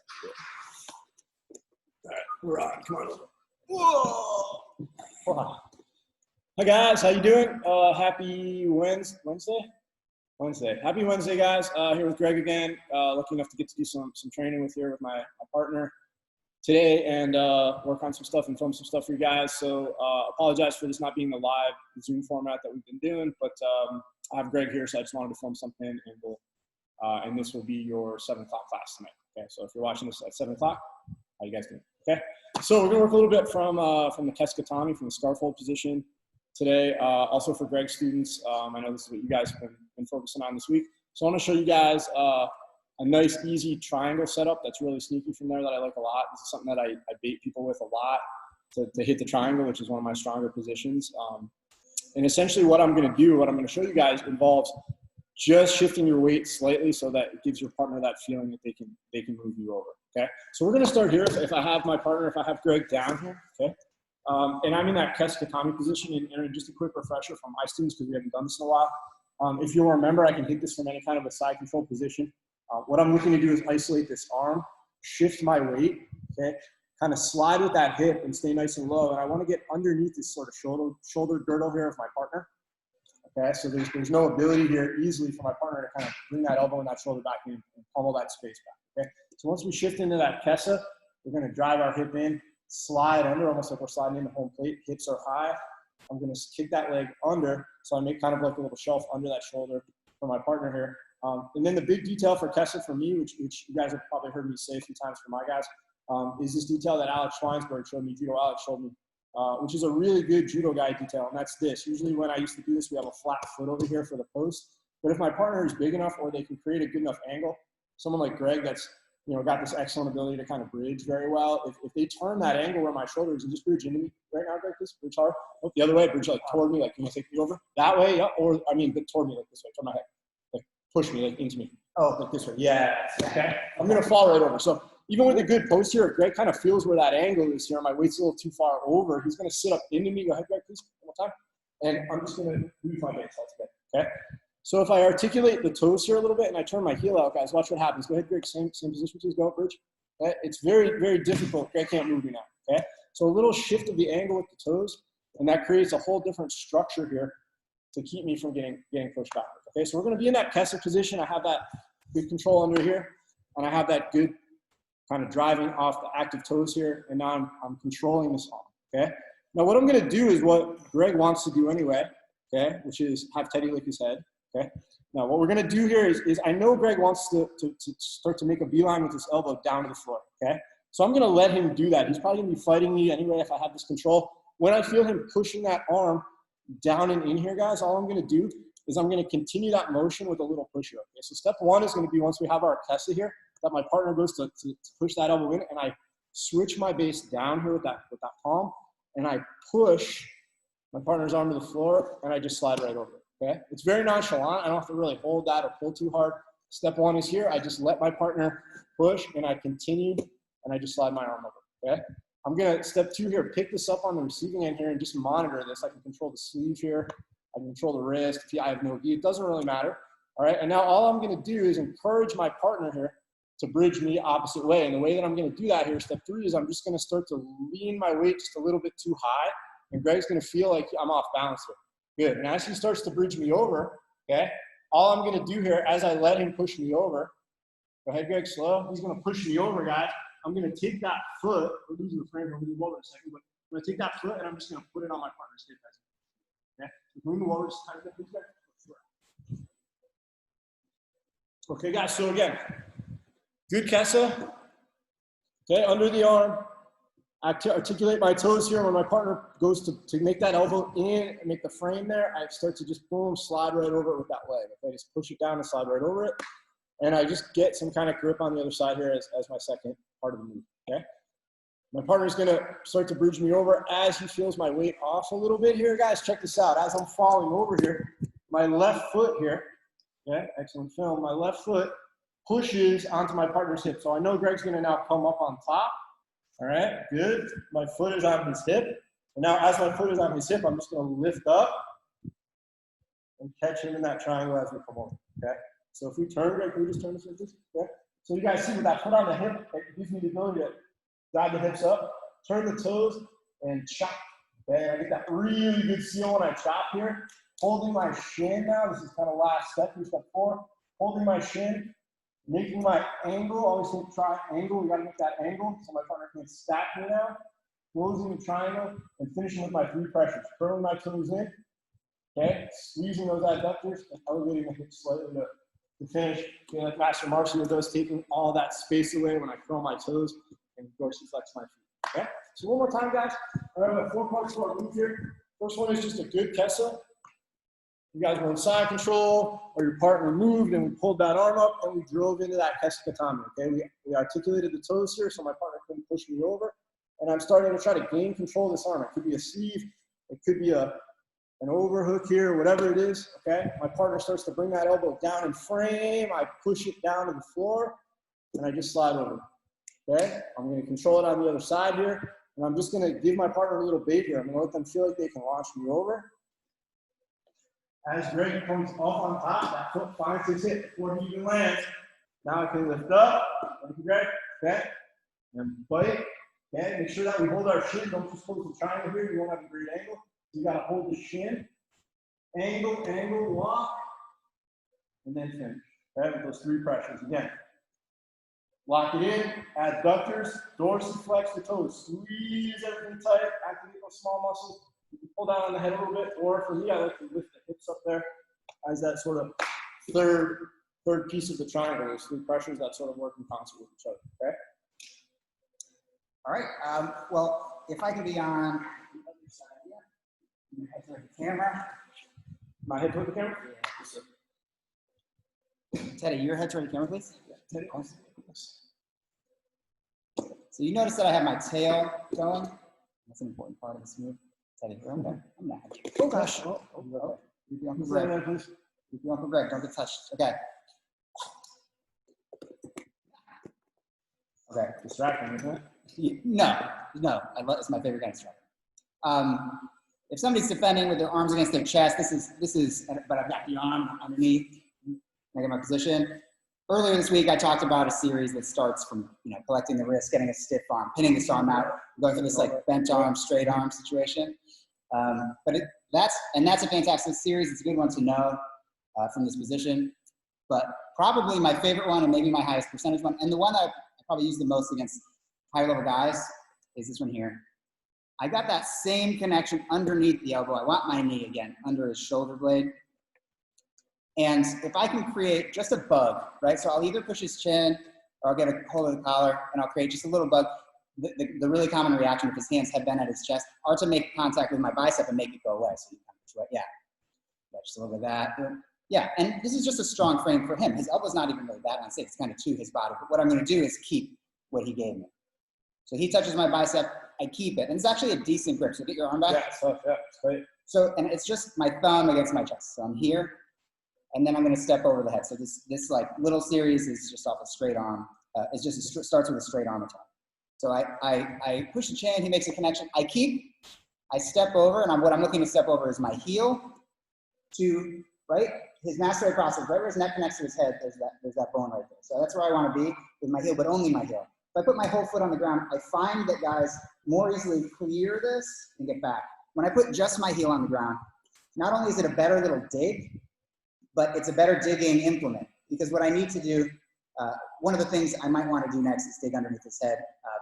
All right, we're on. Come on. Whoa. Wow. Hi guys, how you doing? Happy Wednesday. Happy Wednesday, guys. Here with Greg again. Lucky enough to get to do some training with my partner today and work on some stuff and film some stuff for you guys. So apologize for this not being the live Zoom format that we've been doing, but I have Greg here, so I just wanted to film something, and this will be your 7 o'clock class tonight. Okay, so if you're watching this at 7 o'clock, how you guys doing? Okay, so we're gonna work a little bit from the Kesa from the scarf hold position today. Also for Greg's students, I know this is what you guys have been focusing on this week. So I want to show you guys a nice, easy triangle setup that's really sneaky from there that I like a lot. This is something that I bait people with a lot to hit the triangle, which is one of my stronger positions. And essentially what I'm going to show you guys involves just shifting your weight slightly so that it gives your partner that feeling that they can move you over. Okay, so we're going to start here. If I have my partner, if I have Greg down here, okay, and I'm in that Kesa position, and just a quick refresher from my students because we haven't done this in a while. If you'll remember, I can hit this from any kind of a side control position. What I'm looking to do is isolate this arm, shift my weight, okay, kind of slide with that hip and stay nice and low. And I want to get underneath this sort of shoulder girdle here of my partner. Okay, so there's no ability here easily for my partner to kind of bring that elbow and that shoulder back in and pummel that space back. Okay, so once we shift into that Kesa, we're going to drive our hip in, slide under, almost like we're sliding into home plate. Hips are high. I'm going to kick that leg under, so I make kind of like a little shelf under that shoulder for my partner here. And then the big detail for Kesa for me, which you guys have probably heard me say a few times for my guys, is this detail that Alex Schweinsberg showed me, Judo Alex showed me, which is a really good judo guy detail, and that's this. Usually when I used to do this, we have a flat foot over here for the post, but if my partner is big enough or they can create a good enough angle, someone like Greg that's got this excellent ability to kind of bridge very well, if they turn that angle where my shoulder is and just bridge into me right now, Greg, please, bridge hard. Oh, the other way, bridge like toward me, like can you take me over? That way, yeah, or I mean, but toward me like this way, turn my head. Like push me like into me. Oh, like this way. Yeah. Okay. I'm gonna fall right over. So even with a good post here, if Greg kind of feels where that angle is here, my weight's a little too far over, he's gonna sit up into me. Go ahead, Greg, please, one more time. And I'm just gonna move my base. That's good. Okay. So if I articulate the toes here a little bit and I turn my heel out, guys, watch what happens. Go ahead, Greg, same position, please. Go, bridge. Okay. It's very, very difficult. Greg can't move me now. Okay. So a little shift of the angle with the toes, and that creates a whole different structure here to keep me from getting pushed back. Okay, so we're going to be in that Kesa position. I have that good control under here, and I have that good kind of driving off the active toes here, and now I'm controlling this arm. Okay, now what I'm going to do is what Greg wants to do anyway. Okay, which is have Teddy lick his head. Okay, now what we're going to do here is I know Greg wants to start to make a beeline with his elbow down to the floor. Okay, so I'm going to let him do that. He's probably going to be fighting me anyway if I have this control. When I feel him pushing that arm down and in here, guys, all I'm going to do is I'm going to continue that motion with a little push here. Okay, so step one is going to be once we have our Kesa here, that my partner goes to push that elbow in, and I switch my base down here with that palm, and I push my partner's arm to the floor, and I just slide right over it. Okay, it's very nonchalant. I don't have to really hold that or pull too hard. Step one is here. I just let my partner push, and I continue, and I just slide my arm over. Okay. I'm going to, step two here, pick this up on the receiving end here and just monitor this. I can control the sleeve here. I can control the wrist. If I have no gi, it doesn't really matter. All right, and now all I'm going to do is encourage my partner here to bridge me opposite way. And the way that I'm going to do that here, step three, is I'm just going to start to lean my weight just a little bit too high. And Greg's going to feel like I'm off balance here. Good. And as he starts to bridge me over, okay, all I'm going to do here as I let him push me over, go ahead, Greg, slow. He's going to push me over, guys. I'm going to take that foot, we're losing the frame, we'll move over in a second, but I'm going to take that foot and I'm just going to put it on my partner's hip. Okay, so move over, just tighten it there. Okay, guys, so again, good Kesa. Okay, under the arm, articulate my toes here. When my partner goes to make that elbow in and make the frame there, I start to just boom, slide right over it with that leg. Okay, just push it down and slide right over it. And I just get some kind of grip on the other side here as my second part of the move, okay? My partner's gonna start to bridge me over as he feels my weight off a little bit here, guys. Check this out. As I'm falling over here, my left foot here, okay, excellent film, my left foot pushes onto my partner's hip. So I know Greg's gonna now come up on top, all right, good. My foot is on his hip. And now as my foot is on his hip, I'm just gonna lift up and catch him in that triangle as we come over, okay? So if we turn, Greg, can we just turn this like this? Okay. So you guys see with that foot on the hip, it gives me the ability to drive the hips up, turn the toes, and chop. Okay, I get that really good seal when I chop here. Holding my shin now, this is kind of last step here, step 4. Holding my shin, making my angle, always think try angle, we gotta make that angle so my partner can stack me now. Closing the triangle and finishing with my 3 pressures. Curling my toes in, okay, squeezing those adductors and elevating the hips slightly to finish. You know, like Master Marcio does, taking all that space away when I curl my toes and dorsiflex my feet. Okay? So one more time, guys. I have 4 parts to our move here. First one is just a good Kesa. You guys were in side control, or your partner moved, and we pulled that arm up, and we drove into that Kesa Katami. Okay, we articulated the toes here, so my partner couldn't push me over. And I'm starting to try to gain control of this arm. It could be a sleeve, it could be an overhook here, whatever it is. Okay, my partner starts to bring that elbow down in frame. I push it down to the floor, and I just slide over. Okay, I'm going to control it on the other side here, and I'm just going to give my partner a little bait here. I'm going to let them feel like they can launch me over. As Greg comes off on top, that foot finds his hip before he even lands. Now I can lift up. Thank you, Greg. Okay, and bite. Okay, make sure that we hold our shin. Don't just close the triangle here. You won't have a great angle. So you got to hold the shin. Angle, angle, lock, and then finish. Okay, with those 3 pressures. Again, lock it in, adductors, dorsiflex the toes. Squeeze everything tight, activate those small muscles. You can pull down on the head a little bit, or for me, I like to lift the hips up there as that sort of third piece of the triangle. Those 3 pressures that sort of work in concert with each other. Okay. All right. Well, if I can be on the other side here, head toward the camera. My head toward the camera? Yeah. Yes, sir. Teddy, your head toward the camera, please. Yeah. Teddy. So you notice that I have my tail going. That's an important part of this move. Teddy, I'm not. Oh gosh. Oh. Keep you on for Greg. Keep you on for Greg. Don't get touched. Okay. Okay. Distracting, isn't it? No. It's my favorite kind of strike. If somebody's defending with their arms against their chest, this is, but I've got the arm underneath. I get my position. Earlier this week, I talked about a series that starts from, collecting the wrist, getting a stiff arm, pinning this arm out, going for this like bent arm, straight arm situation. That's a fantastic series. It's a good one to know from this position. But probably my favorite one, and maybe my highest percentage one, and the one that I probably use the most against higher level guys, is this one here. I got that same connection underneath the elbow. I want my knee again under his shoulder blade. And if I can create just a bug, right? So I'll either push his chin or I'll get a hold of the collar and I'll create just a little bug. The really common reaction if his hands have been at his chest are to make contact with my bicep and make it go away. So you kind of, yeah, just a little bit of that. Yeah, and this is just a strong frame for him. His elbow's not even really that unsafe. It's kind of to his body. But what I'm going to do is keep what he gave me. So he touches my bicep, I keep it. And it's actually a decent grip. So get your arm back. Yeah, right. So, and it's just my thumb against my chest. So I'm here. And then I'm going to step over the head. So this like little series is just off a straight arm. Starts with a straight arm attack. So I push the chin. He makes a connection. I step over, and what I'm looking to step over is my heel to right. His mastoid process, right where his neck connects to his head. There's that bone right there. So that's where I want to be with my heel, but only my heel. If I put my whole foot on the ground, I find that guys more easily clear this and get back. When I put just my heel on the ground, not only is it a better little dig, but it's a better digging implement, because what I need to do, one of the things I might want to do next is dig underneath his head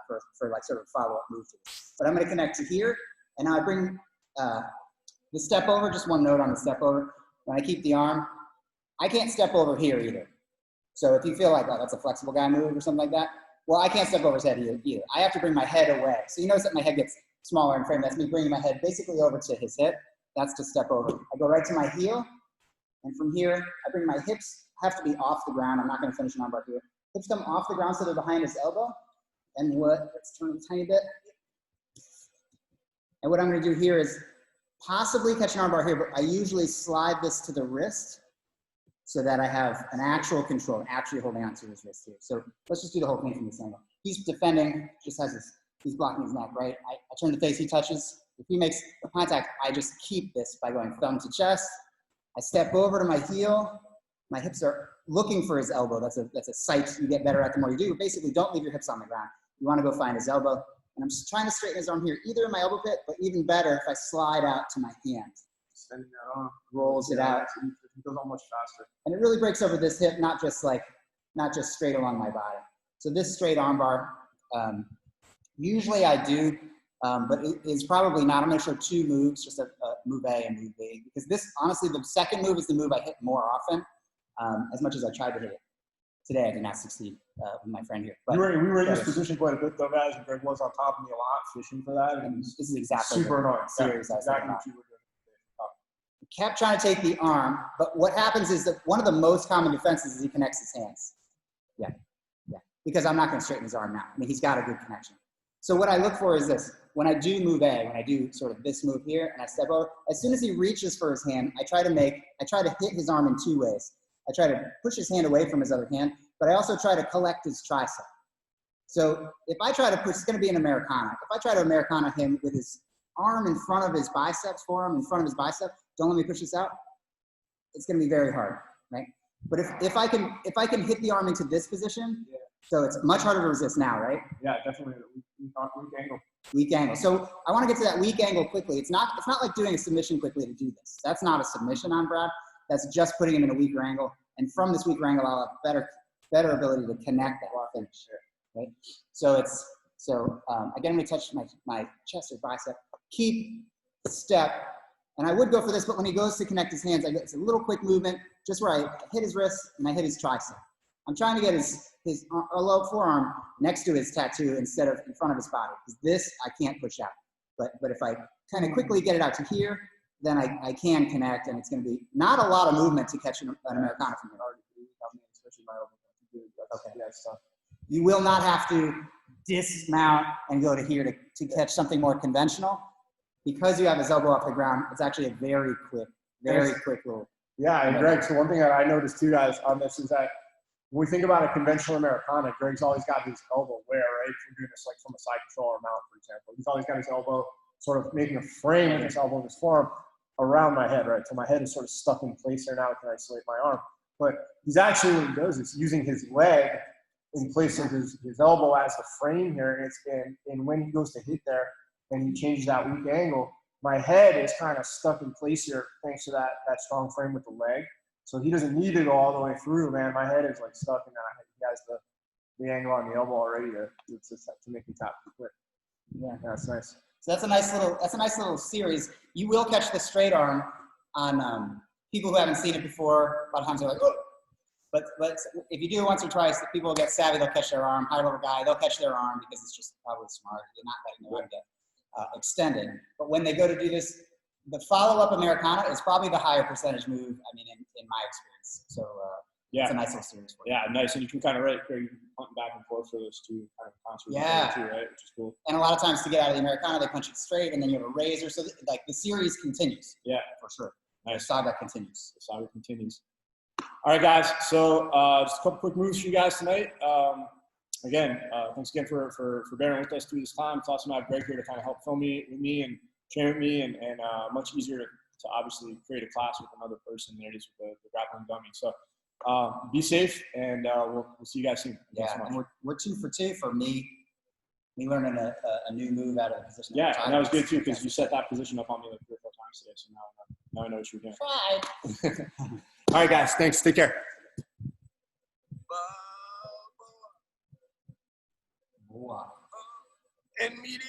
for like sort of follow-up move to this. But I'm going to connect to here, and now I bring the step over, just one note on the step over. When I keep the arm, I can't step over here either. So if you feel like, oh, that's a flexible guy move or something like that, well, I can't step over his head either. I have to bring my head away. So you notice that my head gets smaller in frame. That's me bringing my head basically over to his hip. That's to step over. I go right to my heel. And from here, I bring my hips, have to be off the ground. I'm not going to finish an armbar here. Hips come off the ground so they're behind his elbow. And let's turn a tiny bit. And what I'm going to do here is possibly catch an armbar here, but I usually slide this to the wrist so that I have an actual control, actually holding on to his wrist here. So let's just do the whole thing from this angle. He's defending, just has his, he's blocking his neck, right? I turn the face, he touches. If he makes a contact, I just keep this by going thumb to chest. I step over to my heel. My hips are looking for his elbow. That's a sight you get better at the more you do. Basically, don't leave your hips on the ground. You want to go find his elbow. And I'm just trying to straighten his arm here, either in my elbow pit, but even better if I slide out to my hand. Extending that arm. Rolls it out. It goes on much faster. And it really breaks over this hip, not just straight along my body. So this straight arm bar, usually I do, but it is probably not. I'm going to show two moves, just a move A and move B, because this, honestly, the second move is the move I hit more often, as much as I tried to hit it. Today I did not succeed with my friend here. But we were in this position quite a bit though, guys, and Greg was on top of me a lot, fishing for that. And this is exactly super annoying. Series Exactly what you were doing. Kept trying to take the arm, but what happens is that one of the most common defenses is he connects his hands. Yeah, because I'm not going to straighten his arm now. I mean, he's got a good connection. So what I look for is this. When I do move A, when I do sort of this move here and I step over, as soon as he reaches for his hand, I try to hit his arm in two ways. I try to push his hand away from his other hand, but I also try to collect his tricep. So if I try to push, it's going to be an Americana. If I try to Americana him with his arm in front of his biceps, forearm in front of his bicep, don't let me push this out, it's going to be very hard, right? But if I can hit the arm into this position, so it's much harder to resist now, right? Yeah, definitely. Weak angle. Weak angle. So I want to get to that weak angle quickly. It's not like doing a submission quickly to do this. That's not a submission on Brad. That's just putting him in a weaker angle. And from this weaker angle, I'll have better ability to connect that finish, right? So again, I'm going to touch my chest or bicep. Keep, step. And I would go for this, but when he goes to connect his hands, it's a little quick movement, just where I hit his wrist and I hit his tricep. I'm trying to get his low forearm next to his tattoo instead of in front of his body. Because this, I can't push out. But if I kind of quickly get it out to here, then I can connect, and it's going to be not a lot of movement to catch an Americana from here. Okay. Yeah, so. You will not have to dismount and go to here to catch something more conventional. Because you have his elbow off the ground, it's actually a very quick little. Yeah, and Greg, so one thing that I noticed too, guys, on this is that when we think about a conventional Americana, Greg's always got his elbow where, right? If we're doing this like from a side control or mount, for example. He's always got his elbow sort of making a frame with his elbow in his forearm around my head, right? So my head is sort of stuck in place there now. I can isolate my arm. But he's actually, what he does is using his leg in place of his elbow as a frame here. And when he goes to hit there and he changes that weak angle, my head is kind of stuck in place here thanks to that strong frame with the leg. So he doesn't need to go all the way through, man. My head is like stuck in that. He has the angle on the elbow already to make me tap quick. Yeah, that's nice. So that's a nice little series. You will catch the straight arm on people who haven't seen it before. A lot of times they're like, oh. But if you do it once or twice, people will get savvy. They'll catch their arm. High level guy, they'll catch their arm because it's just probably smart. They're not letting their arm get extended. But when they go to do this, the follow-up Americana is probably the higher percentage move, I mean, in my experience. So it's a nice little series for you. Yeah, nice. And you can kind of you can punt back and forth for those two kind of concerts. Yeah. Too, right? Which is cool. And a lot of times to get out of the Americana, they punch it straight, and then you have a razor. So like the series continues. Yeah. For sure. Nice. The saga continues. The saga continues. All right, guys. So just a couple quick moves for you guys tonight. Again, thanks again for bearing with us through this time. It's awesome to have Greg here to kind of help film with me and train with me, and much easier to obviously create a class with another person than it is with the grappling dummy. So be safe, and we'll see you guys soon. Yeah, and we're 2 for 2 for me learning a new move out of the position. Yeah, and that was good too because you set that position up on me like 3 or 4 times today. So now I know what you're doing. Tried. All right, guys. Thanks. Take care. Wow. And meeting